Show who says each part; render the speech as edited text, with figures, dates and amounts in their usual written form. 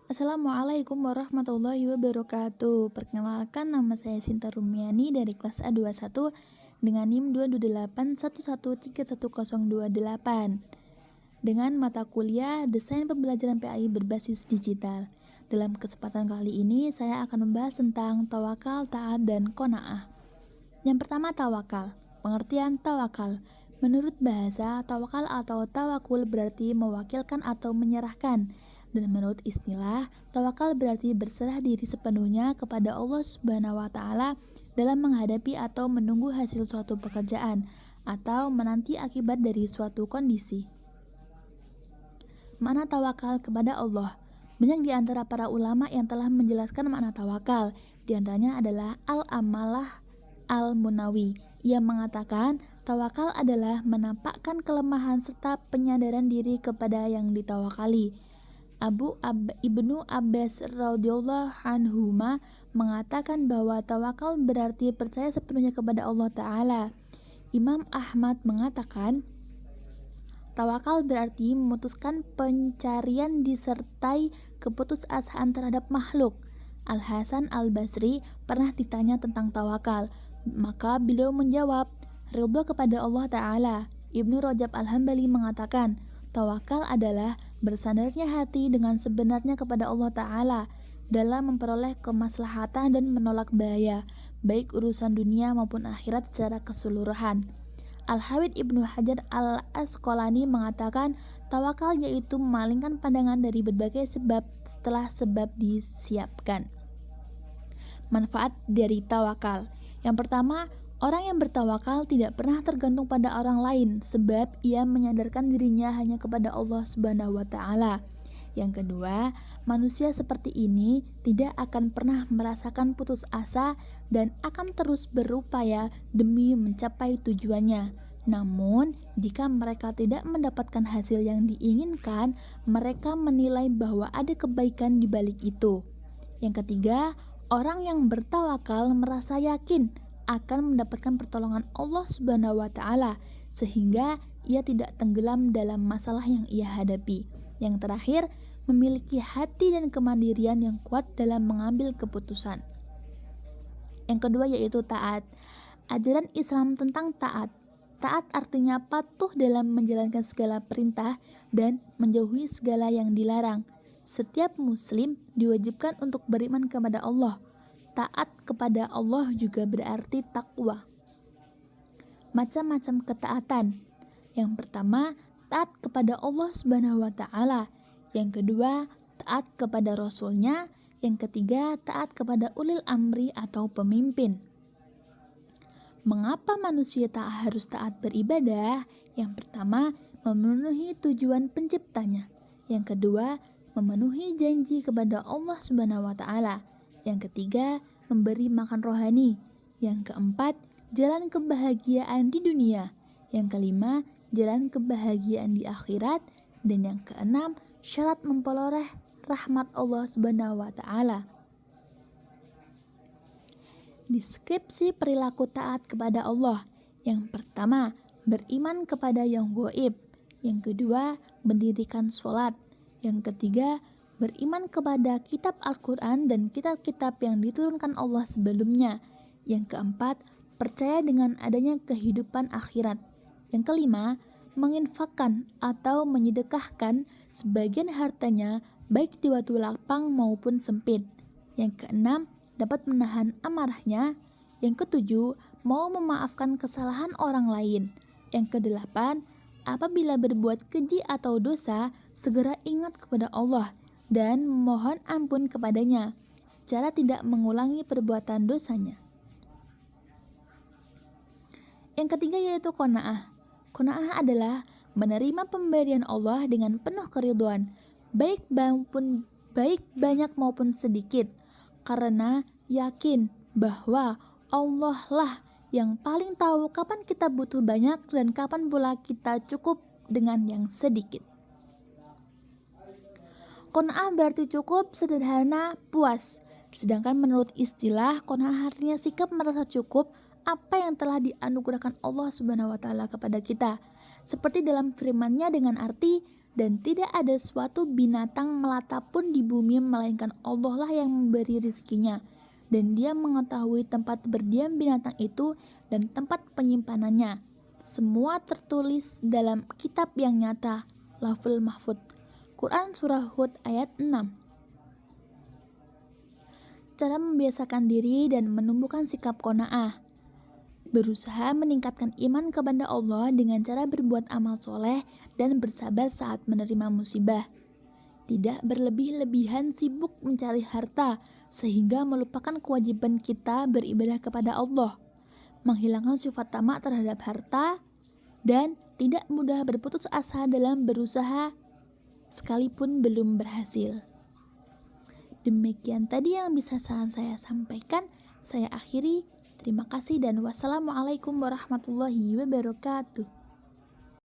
Speaker 1: Assalamualaikum warahmatullahi wabarakatuh. Perkenalkan, nama saya Sinta Rumiani dari kelas A21 dengan NIM 22811313128 dengan mata kuliah Desain Pembelajaran PAI berbasis digital. Dalam kesempatan kali ini saya akan membahas tentang tawakal, taat, dan qanaah. Yang pertama, tawakal. Pengertian tawakal. Menurut bahasa, tawakal atau tawakul berarti mewakilkan atau menyerahkan. Dan menurut istilah, tawakal berarti berserah diri sepenuhnya kepada Allah Subhanahu wa taala dalam menghadapi atau menunggu hasil suatu pekerjaan atau menanti akibat dari suatu kondisi. Makna tawakal kepada Allah. Banyak di antara para ulama yang telah menjelaskan makna tawakal. Di antaranya adalah Al-Amalah Al-Munawi. Ia mengatakan, tawakal adalah menampakkan kelemahan serta penyadaran diri kepada yang ditawakali. Ibnu Abbas radhiyallahu anhuma mengatakan bahwa tawakal berarti percaya sepenuhnya kepada Allah Ta'ala. Imam Ahmad mengatakan, tawakal berarti memutuskan pencarian disertai keputusasaan terhadap makhluk. Al-Hasan Al-Basri pernah ditanya tentang tawakal, maka beliau menjawab, ridha kepada Allah Ta'ala. Ibnu Rajab Al-Hambali mengatakan, tawakal adalah bersandarnya hati dengan sebenarnya kepada Allah Ta'ala dalam memperoleh kemaslahatan dan menolak bahaya, baik urusan dunia maupun akhirat secara keseluruhan. Al-Hafidz Ibnu Hajar Al-Asqalani mengatakan, tawakal yaitu memalingkan pandangan dari berbagai sebab setelah sebab disiapkan. Manfaat dari tawakal. Yang pertama, orang yang bertawakal tidak pernah tergantung pada orang lain sebab ia menyandarkan dirinya hanya kepada Allah Subhanahu wa taala. Yang kedua, manusia seperti ini tidak akan pernah merasakan putus asa dan akan terus berupaya demi mencapai tujuannya. Namun, jika mereka tidak mendapatkan hasil yang diinginkan, mereka menilai bahwa ada kebaikan di balik itu. Yang ketiga, orang yang bertawakal merasa yakin akan mendapatkan pertolongan Allah Subhanahu wa taala sehingga ia tidak tenggelam dalam masalah yang ia hadapi. Yang terakhir, memiliki hati dan kemandirian yang kuat dalam mengambil keputusan. Yang kedua yaitu taat. Ajaran Islam tentang taat. Taat artinya patuh dalam menjalankan segala perintah dan menjauhi segala yang dilarang. Setiap muslim diwajibkan untuk beriman kepada Allah. Taat kepada Allah juga berarti takwa. Macam-macam ketaatan. Yang pertama, taat kepada Allah Subhanahu wa taala. Yang kedua, taat kepada Rasul-Nya. Yang ketiga, taat kepada ulil amri atau pemimpin. Mengapa manusia tak harus taat beribadah? Yang pertama, memenuhi tujuan penciptanya. Yang kedua, memenuhi janji kepada Allah Subhanahu wa taala. Yang ketiga, memberi makan rohani. Yang keempat, jalan kebahagiaan di dunia. Yang kelima, jalan kebahagiaan di akhirat. Dan yang keenam, syarat memperoleh rahmat Allah Subhanahu wa taala. Deskripsi perilaku taat kepada Allah. Yang pertama, beriman kepada yang gaib. Yang kedua, mendirikan sholat. Yang ketiga, beriman kepada kitab Al-Quran dan kitab-kitab yang diturunkan Allah sebelumnya. Yang keempat, percaya dengan adanya kehidupan akhirat. Yang kelima, menginfakkan atau menyedekahkan sebagian hartanya baik di waktu lapang maupun sempit. Yang keenam, dapat menahan amarahnya. Yang ketujuh, mau memaafkan kesalahan orang lain. Yang kedelapan, apabila berbuat keji atau dosa, segera ingat kepada Allah dan memohon ampun kepadanya secara tidak mengulangi perbuatan dosanya. Yang ketiga yaitu qanaah. Qanaah adalah menerima pemberian Allah dengan penuh keridhaan, baik banyak maupun sedikit, karena yakin bahwa Allah lah yang paling tahu kapan kita butuh banyak dan kapan pula kita cukup dengan yang sedikit. Qanaah berarti cukup, sederhana, puas. Sedangkan menurut istilah, qanaah artinya sikap merasa cukup apa yang telah dianugerahkan Allah Subhanahu wa taala kepada kita. Seperti dalam firman-Nya dengan arti dan tidak ada suatu binatang melata pun di bumi melainkan Allah lah yang memberi rezekinya, dan Dia mengetahui tempat berdiam binatang itu dan tempat penyimpanannya. Semua tertulis dalam kitab yang nyata, Lauhul Mahfuz. Quran Surah Hud ayat 6. Cara membiasakan diri dan menumbuhkan sikap qanaah. Berusaha meningkatkan iman kepada Allah dengan cara berbuat amal soleh dan bersabar saat menerima musibah. Tidak berlebih-lebihan sibuk mencari harta sehingga melupakan kewajiban kita beribadah kepada Allah. Menghilangkan sifat tamak terhadap harta dan tidak mudah berputus asa dalam berusaha sekalipun belum berhasil. Demikian tadi yang bisa saya sampaikan. Saya akhiri. Terima kasih dan wassalamualaikum warahmatullahi wabarakatuh.